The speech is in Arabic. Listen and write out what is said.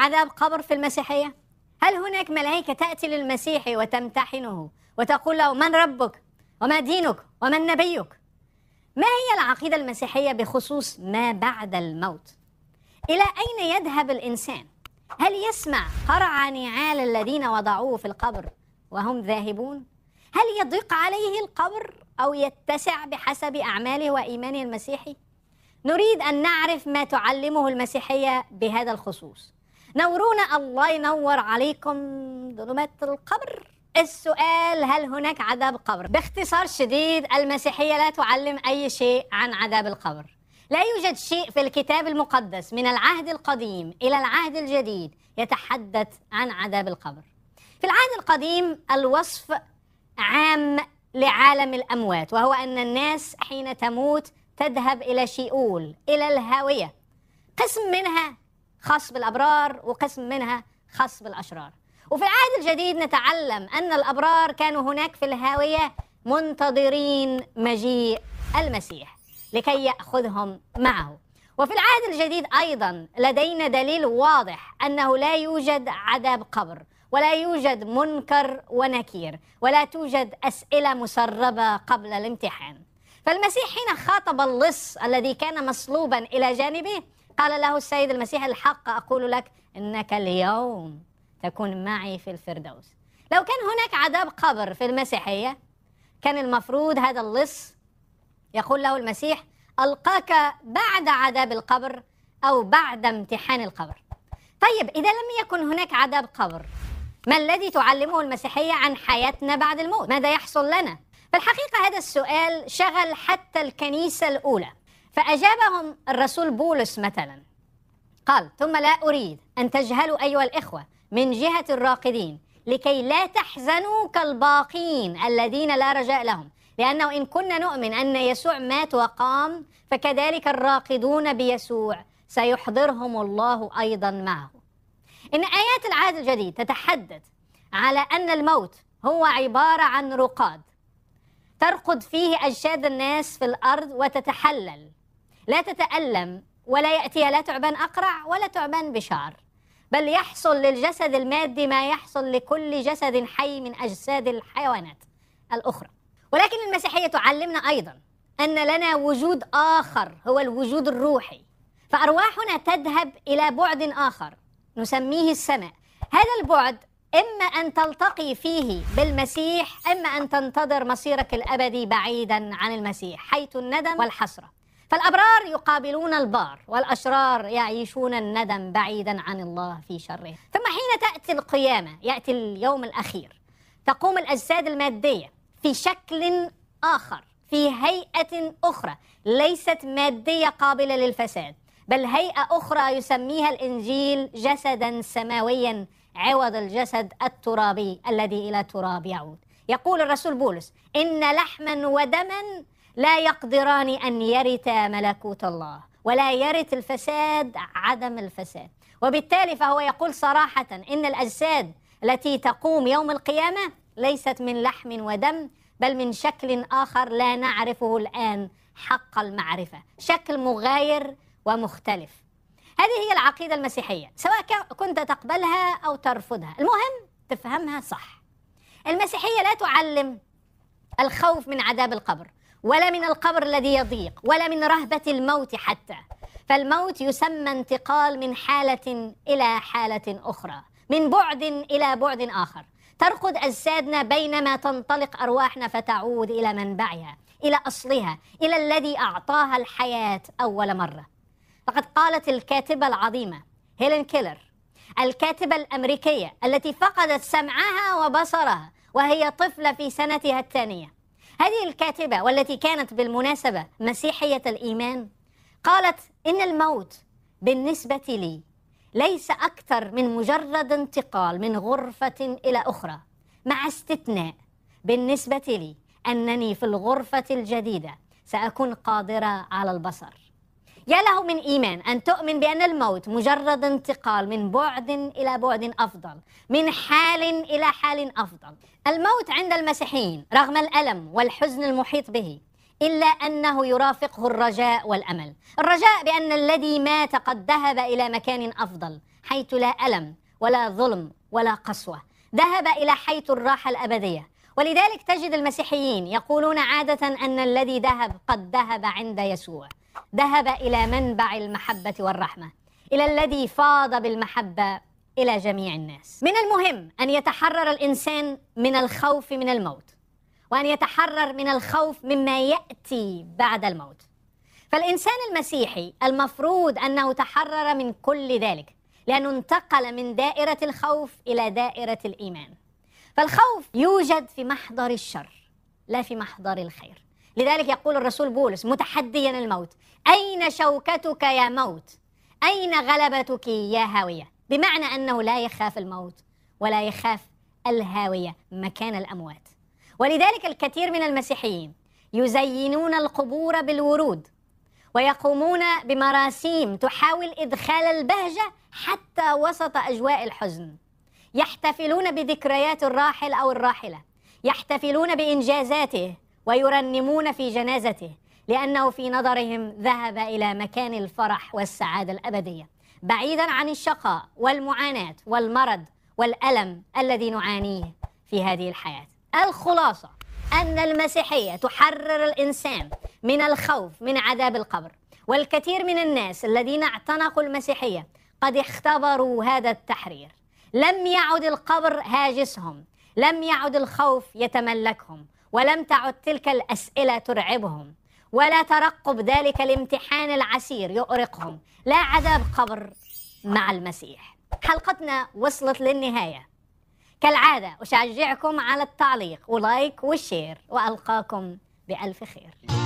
عذاب قبر في المسيحية؟ هل هناك ملائكة تأتي للمسيح وتمتحنه وتقول له من ربك وما دينك ومن نبيك؟ ما هي العقيدة المسيحية بخصوص ما بعد الموت؟ إلى أين يذهب الإنسان؟ هل يسمع قرع نعال الذين وضعوه في القبر وهم ذاهبون؟ هل يضيق عليه القبر أو يتسع بحسب أعماله وإيمانه المسيحي؟ نريد أن نعرف ما تعلمه المسيحية بهذا الخصوص. نورونا، الله ينور عليكم ظلمات القبر. السؤال: هل هناك عذاب قبر؟ باختصار شديد، المسيحية لا تعلم أي شيء عن عذاب القبر. لا يوجد شيء في الكتاب المقدس من العهد القديم إلى العهد الجديد يتحدث عن عذاب القبر. في العهد القديم الوصف عام لعالم الأموات، وهو أن الناس حين تموت تذهب إلى شيئول، إلى الهاوية. قسم منها خاص بالأبرار وقسم منها خاص بالأشرار. وفي العهد الجديد نتعلم أن الأبرار كانوا هناك في الهاوية منتظرين مجيء المسيح لكي يأخذهم معه. وفي العهد الجديد أيضا لدينا دليل واضح أنه لا يوجد عذاب قبر، ولا يوجد منكر ونكير، ولا توجد أسئلة مسربة قبل الامتحان. فالمسيح حين خاطب اللص الذي كان مصلوبا إلى جانبه قال له السيد المسيح: الحق أقول لك إنك اليوم تكون معي في الفردوس. لو كان هناك عذاب قبر في المسيحية كان المفروض هذا اللص يقول له المسيح: ألقاك بعد عذاب القبر أو بعد امتحان القبر. طيب، إذا لم يكن هناك عذاب قبر، ما الذي تعلمه المسيحية عن حياتنا بعد الموت؟ ماذا يحصل لنا؟ في الحقيقة هذا السؤال شغل حتى الكنيسة الأولى، فأجابهم الرسول بولس مثلا قال: ثم لا أريد أن تجهلوا أيها الإخوة من جهة الراقدين لكي لا تحزنوا كالباقين الذين لا رجاء لهم، لأنه إن كنا نؤمن أن يسوع مات وقام فكذلك الراقدون بيسوع سيحضرهم الله أيضا معه. إن آيات العهد الجديد تتحدث على أن الموت هو عبارة عن رقاد ترقد فيه أجساد الناس في الأرض وتتحلل، لا تتألم ولا يأتيها لا تعبان أقرع ولا تعبان بشعر، بل يحصل للجسد المادي ما يحصل لكل جسد حي من أجساد الحيوانات الأخرى. ولكن المسيحية تعلمنا أيضا أن لنا وجود آخر، هو الوجود الروحي، فأرواحنا تذهب إلى بعد آخر نسميه السماء. هذا البعد إما أن تلتقي فيه بالمسيح، إما أن تنتظر مصيرك الأبدي بعيدا عن المسيح حيث الندم والحسرة. فالأبرار يقابلون البار والأشرار يعيشون الندم بعيدا عن الله في شره. ثم حين تأتي القيامة، يأتي اليوم الأخير، تقوم الأجساد المادية في شكل آخر، في هيئة أخرى ليست مادية قابلة للفساد، بل هيئة أخرى يسميها الإنجيل جسدا سماويا عوض الجسد الترابي الذي إلى تراب يعود. يقول الرسول بولس: إن لحما ودما لا يقدران أن يرثا ملكوت الله، ولا يرث الفساد عدم الفساد. وبالتالي فهو يقول صراحة إن الأجساد التي تقوم يوم القيامة ليست من لحم ودم، بل من شكل آخر لا نعرفه الآن حق المعرفة، شكل مغاير ومختلف. هذه هي العقيدة المسيحية، سواء كنت تقبلها أو ترفضها، المهم تفهمها صح. المسيحية لا تعلم الخوف من عذاب القبر، ولا من القبر الذي يضيق، ولا من رهبة الموت حتى. فالموت يسمى انتقال من حالة إلى حالة أخرى، من بعد إلى بعد آخر. ترقد أجسادنا بينما تنطلق أرواحنا فتعود إلى منبعها، إلى أصلها، إلى الذي أعطاها الحياة أول مرة. فقد قالت الكاتبة العظيمة هيلين كيلر، الكاتبة الأمريكية التي فقدت سمعها وبصرها وهي طفلة في سنتها الثانية، هذه الكاتبة والتي كانت بالمناسبة مسيحية الإيمان، قالت: إن الموت بالنسبة لي ليس أكثر من مجرد انتقال من غرفة إلى أخرى، مع استثناء بالنسبة لي أنني في الغرفة الجديدة سأكون قادرة على البصر. يا له من إيمان أن تؤمن بأن الموت مجرد انتقال من بعد إلى بعد أفضل، من حال إلى حال أفضل. الموت عند المسيحيين رغم الألم والحزن المحيط به إلا أنه يرافقه الرجاء والأمل. الرجاء بأن الذي مات قد ذهب إلى مكان أفضل حيث لا ألم ولا ظلم ولا قسوة، ذهب إلى حيث الراحة الأبدية. ولذلك تجد المسيحيين يقولون عادة أن الذي ذهب قد ذهب عند يسوع، ذهب إلى منبع المحبة والرحمة، إلى الذي فاض بالمحبة إلى جميع الناس. من المهم أن يتحرر الإنسان من الخوف من الموت، وأن يتحرر من الخوف مما يأتي بعد الموت. فالإنسان المسيحي المفروض أنه تحرر من كل ذلك، لأنه انتقل من دائرة الخوف إلى دائرة الإيمان. فالخوف يوجد في محضر الشر لا في محضر الخير. لذلك يقول الرسول بولس متحديا الموت: أين شوكتك يا موت؟ أين غلبتك يا هاوية؟ بمعنى أنه لا يخاف الموت ولا يخاف الهاوية مكان الأموات. ولذلك الكثير من المسيحيين يزينون القبور بالورود، ويقومون بمراسيم تحاول إدخال البهجة حتى وسط أجواء الحزن. يحتفلون بذكريات الراحل أو الراحلة، يحتفلون بإنجازاته ويرنمون في جنازته، لأنه في نظرهم ذهب إلى مكان الفرح والسعادة الأبدية، بعيدا عن الشقاء والمعاناة والمرض والألم الذي نعانيه في هذه الحياة. الخلاصة أن المسيحية تحرر الإنسان من الخوف من عذاب القبر. والكثير من الناس الذين اعتنقوا المسيحية قد اختبروا هذا التحرير. لم يعد القبر هاجسهم، لم يعد الخوف يتملكهم، ولم تعد تلك الأسئلة ترعبهم، ولا ترقب ذلك الامتحان العسير يؤرقهم. لا عذاب قبر مع المسيح. حلقتنا وصلت للنهاية. كالعادة أشجعكم على التعليق ولايك والشير، وألقاكم بألف خير.